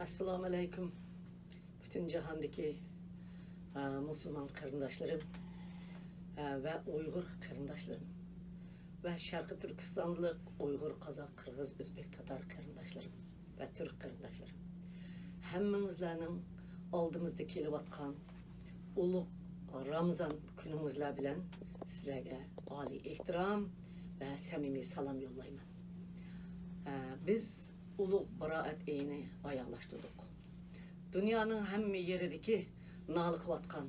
Assalomu alaykum. Bütün jahondagi musulmon qarindoshlarım va Uyg'ur qarindoshlarim va Sharqi Turkistonlik Uyg'ur, Qozoq, Qirg'iz, O'zbek, Tatar qarindoshlarim va Turk qarindoshlarim. Hammangizlarning oldimizda kelayotgan ulug' Ramazon kuningizlar bilan sizlarga oliy ehtirom va samimiy salom yo'llayman. Biz ulug' Baroat eyini oyoqlashtirdik. Dunyoning hamma yeridagi noli qilayotgan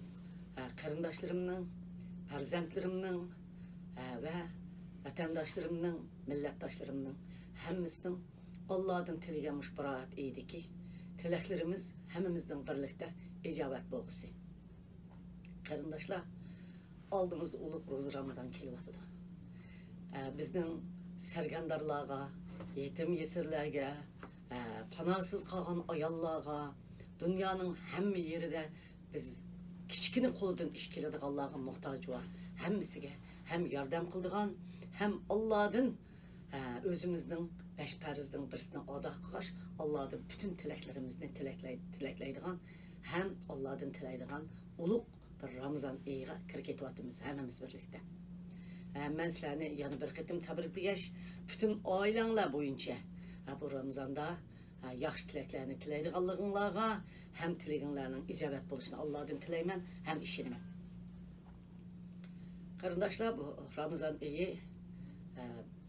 qarindoshlarimning, farzandlarimning va vatandoshlarimning, millatdoshlarimning hammasining Allohdan tilagan mush Baroat eyidagi tilaklarimiz hammamizning birlikda ijobat bo'lsin. Qarindoshlar, oldimizda ulug' ro'za Ramazon kelyapti. Bizning sargandorlarga, yetim yesirlarga, panahsiz qolgan ayollarga, dunyoning hamma yerida biz kichkina qo'ldan ish keladiganlarga muhtoj va hammasiga ham yordam qildigan, ham Allohdan o'zimizning besh farzdan birisini ado qilish, Allohdan bütün tilaklarimizni tilaklaydigan, ham Allohdan tilaydigan ulug' bir Ramazon oyiga kirib ketyapmiz hammamiz birlikda. Ben sizlarni yana bir qitim tabriklash, bütün oilanglar bo'yicha bu Ramazonda yaxshi tilaklarni tilaydiganliginglarga ham tilaginglarning ijobat bo'lishini Allohdan tilayman, ham ishinaman. Qarindoshlar, bu Ramazon oyi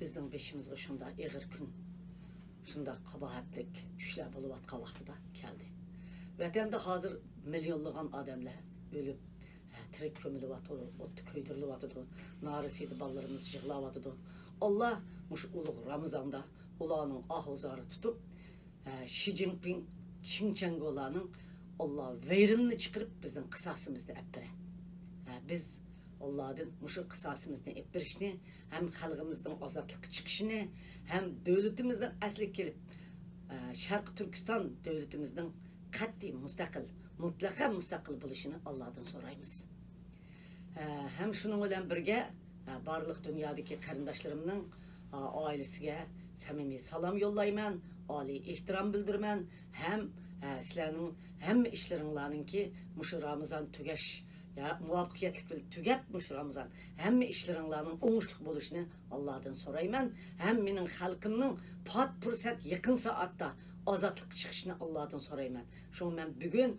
bizning beshimizga shunda ig'ir kun, shunda qabohatlik tushlar bo'layotgan vaqtida keldi. Vatanda hozir millionlagan odamlar o'lib tirik kömülüvatı, otu köydürülüvatı, narisiydi ballarımız yığılavatı. Allah muş ulug' Ramazonda ulanın ahuzarı tutup Xi Jinping, Çin Çengolanın Allah veyrinini çıkarıp bizden kısasımızda eppire. Biz Allah'ın muşu kısasımızda eppirişini, hem halkımızdan azatlık çıkışını, hem devletimizden asli gelip Şarkı Türkistan devletimizden katli, müstakil, mutlaka müstakil buluşunu Allah'tan sorayımız. Hem şunun bilan birga barliq dunyodagi qarindoshlarımning oilasiga samimiy salom yo'llayman, oliy ehtirom bildiraman. Hem sizlarning hamma ishlaringlarningki mushu Ramazon tugash, muvaffaqiyatli tugab mushu Ramazon hamma ishlaringlarning o'ngishli bo'lishini Allohdan so'rayman. Hem mening xalqimning pat fursat yaqin soatda ozodlik chiqishini Allohdan so'rayman. Shu men bugun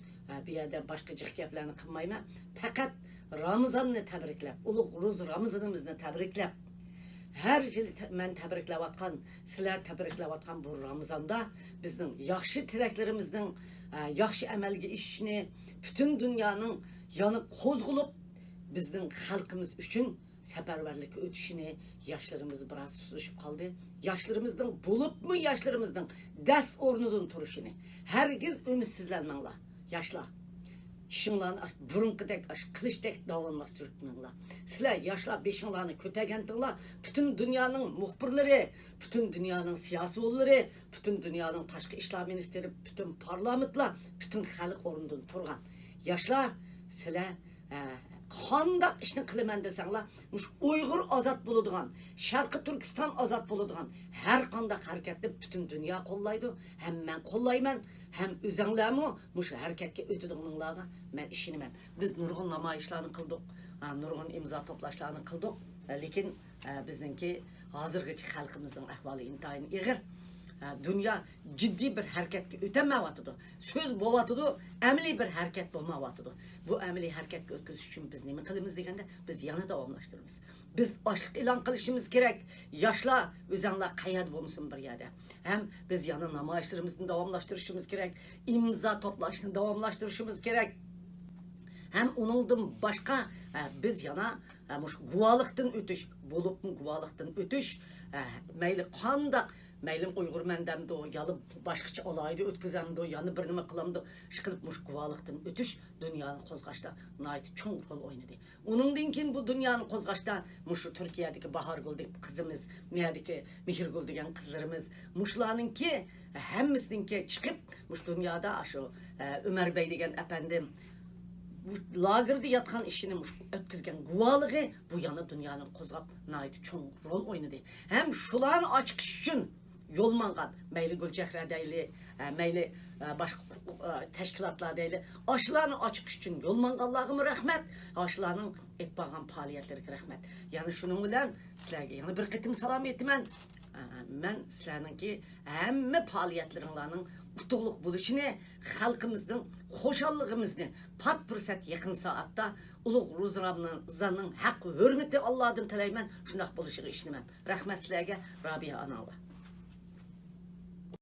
bu yerda boshqa jiq gaplarni qilmayman. Faqat Ramazan'ı tebriklep, ulug' ro'za Ramazan'ımızı tebriklep, her yıl ben tebriklevatkan, sizler tebriklevatkan bu Ramazan'da bizden yaxşı tileklerimizden, yaxşı emelge işini, bütün dünyanın yanı kozgulup, bizden halkımız üçün seferberlik ötüşünü, yaşlarımız biraz susuşup kaldı. Yaşlarımızdan bulup mu yaşlarımızdan ders ornudun turuşunu, herkes ümitsizlenmenla, yaşla. İşinlarni burunqidek, qilishtek davonmas yurtmanglar. Sizlar yoshlar beshinglarni ko'targantinglar, bütün dünyanın muxbirlari, bütün dünyanın siyosiylari, bütün dünyanın tashqi ishlar ministri, bütün parlamentlar, bütün xalq o'rnidan turgan. Yoshlar, sizlar qandaq ishni qilaman desanglar, mush Uyg'ur ozod bo'ladigan, Sharqi Turkiston ozod bo'ladigan har qanday harakatni bütün dünya qo'llaydi, ham men qo'llayman. Hem özenglerimi muş hareketke ötüdüğünlerine ben işinimen. Biz nurgun namayişlerini kıldık, nurgun imza toplaşlarını kıldık. Lekin bizdenki hazırgıcı halkımızın ahvali intayın iğir. Dünya ciddi bir hareketke ötemmevatıdı. Söz bovatıdı, emeli bir hareket bulmavatıdı. Bu emeli hareket ötküzüş için biz ne mi kılımız degende biz yanı davamlaştırırız. Biz açlık ilan kılışımız gerek. Yaşla özenler kayad bulmuşsun bir yerde. Hem biz yanı namayişlerimizin davamlaştırışımız gerek. İmza toplaşını davamlaştırışımız gerek. Hem onundan başka biz yana guvalıktan ötüş, bulup mu guvalıktan ötüş, meyli kandak, meylim Uygur mendemdi o, yalı başkaça olaydı ötküzemdi o, yanı bir nime kılamdı, şıkılıp muş guvalıktan ötüş, dünyanın kozgaçta naiti çoğun rol oynadı. Onun dinkin bu dünyanın kozgaçta, muşu Türkiye'deki Bahar Gül deyip kızımız, Miyadaki Mihir Gül diyen kızlarımız, muşlarınki, hemmisinki çıkıp, muş dünyada şu Ömer Bey diyen efendim, bu lagerda yatkan işini ötkizgen guvalığı bu yana dünyanın kozgap naiti çoğun rol oynadı. Hem şulan açıkış için yolmanğan, meyli Gülçehre deyli, meyli başqa təşkilatlar deyli, aşılarını açıq üçün yolmanğanlığımı rəhmət, aşılarının etbağan fəaliyyətləri rəhmət. Yəni şunun bilan sizlərə yəni bir qitim salam etmən. Mən sizlərninki həmmə fəaliyyətlərinizin utuqluq buluşunu, xalqımızın xoşallığımızını pat fürsət yaxın saatda uluq Ramazanın haqqı hörməti Allah'dan tələymən şundaq buluşuq işləmən. Rəhmət sizlərə, Rabia Anava.